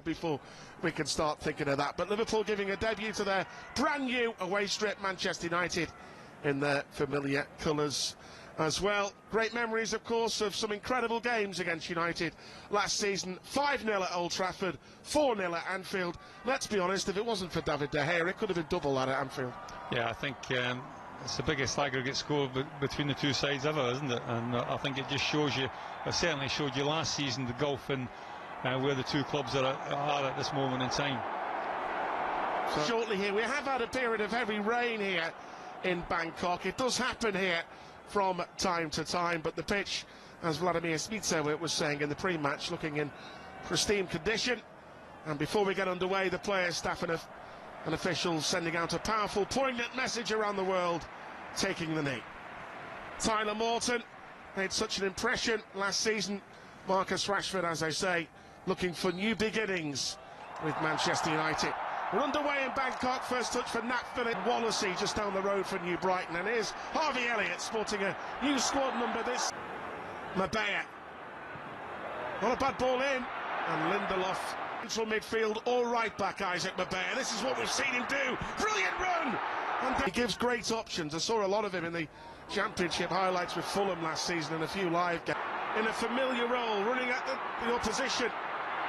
before we can start thinking of that. But Liverpool giving a debut to their brand new away strip, Manchester United, in their familiar colours as well. Great memories, of course, of some incredible games against United last season. 5-0 at Old Trafford, 4-0 at Anfield. Let's be honest, if it wasn't for David De Gea, it could have been double that at Anfield. Yeah, I think it's the biggest aggregate score between the two sides ever, isn't it? And I think it just shows you, it certainly showed you last season, the gulf in where the two clubs are at this moment in time. So shortly here, we have had a period of heavy rain here in Bangkok. It does happen here from time to time, but the pitch, as Vladimir Smitsev was saying in the pre-match, looking in pristine condition. And before we get underway, the players, staff and officials sending out a powerful, poignant message around the world, taking the knee. Tyler Morton made such an impression last season. Marcus Rashford, as I say, looking for new beginnings with Manchester United. We're underway in Bangkok. First touch for Nat Philip Wallacey just down the road from New Brighton. And here's Harvey Elliott sporting a new squad number this. Mabea. Not a bad ball in. And Lindelof. Central midfield or right back Isaac Mabea. This is what we've seen him do. Brilliant run! And he gives great options. I saw a lot of him in the Championship highlights with Fulham last season and a few live games. In a familiar role, running at the opposition.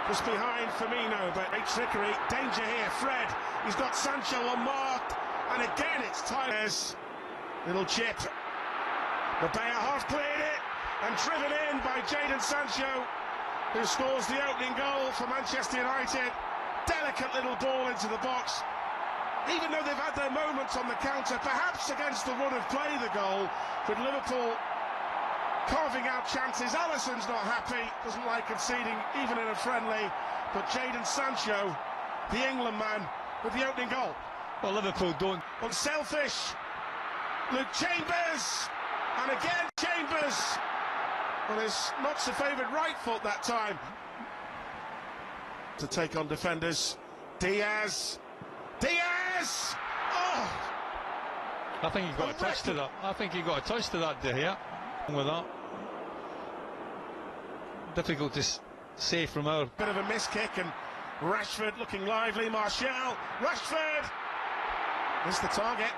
Just behind Firmino, but great trickery. Danger here, Fred. He's got Sancho unmarked. And again, it's Tyler's little chip. Mabea half cleared it and driven in by Jadon Sancho, who scores the opening goal for Manchester United. Delicate little ball into the box. Even though they've had their moments on the counter, perhaps against the run of play, the goal, with Liverpool carving out chances. Alisson's not happy, doesn't like conceding even in a friendly, but Jadon Sancho, the England man, with the opening goal. Well, Liverpool don't. Unselfish, Luke Chambers, and again Chambers on his not so favoured right foot that time. To take on defenders, Diaz! Oh! I think he got a touch to that. I think he got a touch to that, De Gea. With that, difficult to say from our bit of a miss kick, and Rashford looking lively. Martial, Rashford missed the target.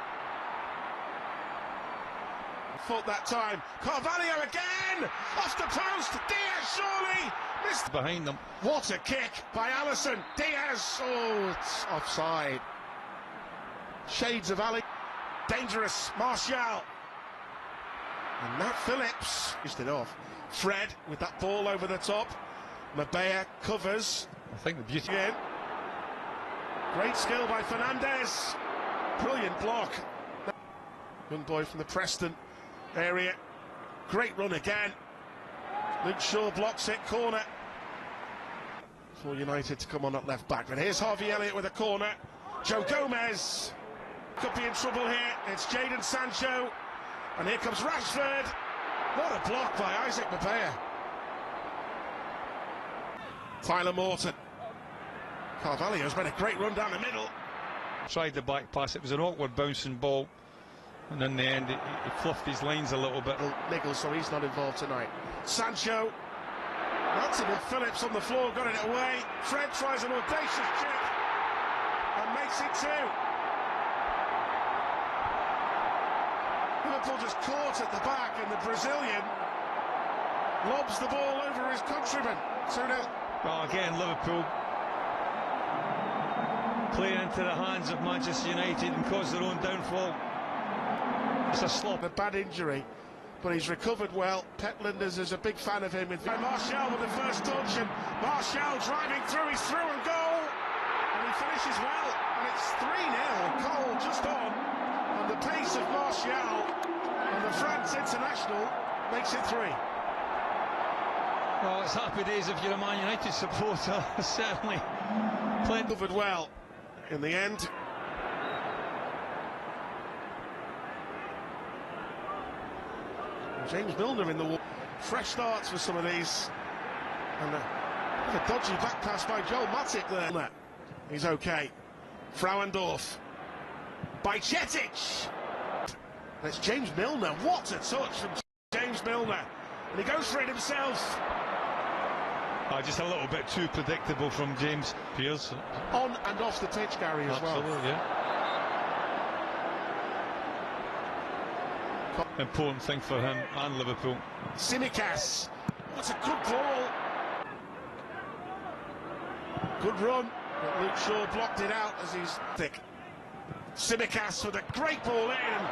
Foot that time. Carvalho again off the post. Diaz surely missed behind them. What a kick by Alisson. Diaz, oh, it's offside. Shades of Ali. Dangerous. Martial. And Nat Phillips pushed it off. Fred with that ball over the top. Mabea covers. I think the beauty. Again. Great skill by Fernandez. Brilliant block. Young boy from the Preston area. Great run again. Luke Shaw blocks it. Corner for United to come on at left back. But here's Harvey Elliott with a corner. Joe Gomez could be in trouble here. It's Jadon Sancho. And here comes Rashford. What a block by Isaac Mabea. Tyler Morton. Carvalho's made a great run down the middle. Tried the back pass. It was an awkward bouncing ball. And in the end, he fluffed his lines a little bit. Niggle, so he's not involved tonight. Sancho. That's it. Phillips on the floor, got it away. Fred tries an audacious chip and makes it 2. Liverpool just caught at the back, and the Brazilian lobs the ball over his countryman. 2-0. Well, again, Liverpool play into the hands of Manchester United and cause their own downfall. It's a slop. A bad injury, but he's recovered well. Pep Linders is a big fan of him. Martial with the first touch, and Martial driving through. He's through and goal, and he finishes well. And it's 3-0. Cole just on the pace of Martial, and the France international makes it 3. Well, it's happy days if you're a Man United supporter. Certainly played covered well in the end. James Milner in the wall. Fresh starts for some of these. And a dodgy back pass by Joel Matip there. He's okay. Frauendorf. By Cetic. That's James Milner. What a touch from James Milner. And he goes for it himself. Just a little bit too predictable from James Pearce. On and off the pitch, Gary, as well. Absolutely, yeah. Important thing for him and Liverpool. Tsimikas. That's a good ball. Good run. But Luke Shaw blocked it out as he's thick. Tsimikas with a great ball in.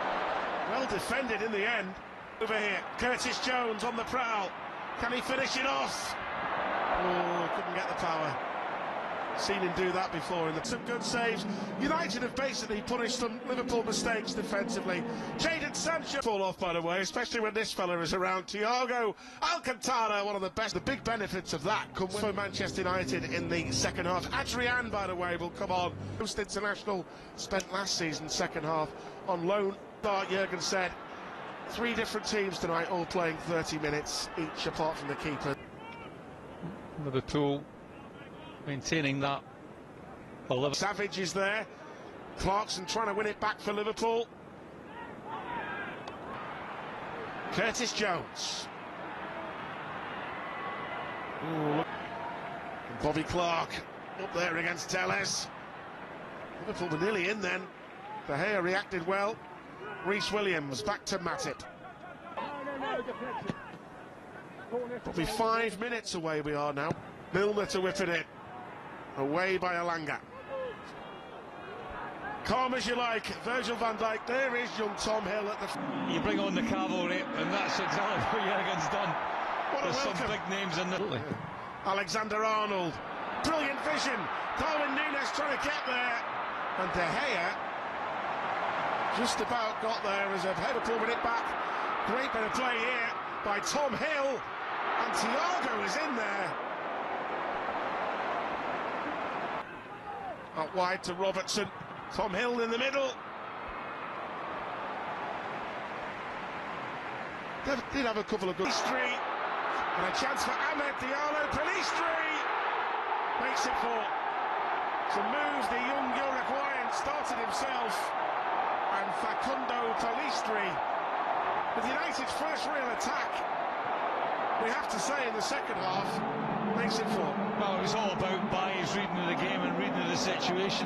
Well defended in the end. Over here, Curtis Jones on the prowl. Can he finish it off? Oh, couldn't get the power. Seen him do that before in some good saves. United have basically punished some Liverpool mistakes defensively. Jadon Sancho fall off, by the way, especially when this fella is around. Thiago Alcantara, one of the best. The big benefits of that come for Manchester United in the second half. Adrian, by the way, will come on. Most international spent last season second half on loan. Start, Jurgen said. 3 different teams tonight, all playing 30 minutes each, apart from the keeper. Liverpool maintaining that. Savage is there. Clarkson trying to win it back for Liverpool. Curtis Jones. Ooh, Bobby Clark up there against Telles. Liverpool were nearly in then. De Gea reacted well. Reece Williams back to Matip. Probably 5 minutes away we are now. Milner to whip it in. Away by Alanga. Calm as you like, Virgil van Dijk. There is young Tom Hill at the... You bring on the cavalry, and that's exactly what Jurgen's done. What There's a some big names in there. Alexander Arnold. Brilliant vision. Darwin Núñez trying to get there. And De Gea just about got there as a header pulled it back. Great bit of play here by Tom Hill. And Thiago is in there. Out wide to Robertson. Tom Hill in the middle. Did have a couple of good... Pelistri. And a chance for Ahmed Diallo. Pelistri makes it 4. To move the young Uruguayan started himself. And Facundo Pelistri with United's first real attack, we have to say, in the second half, makes it 4. Well, it was all about Baye's reading of the game and reading of the situation.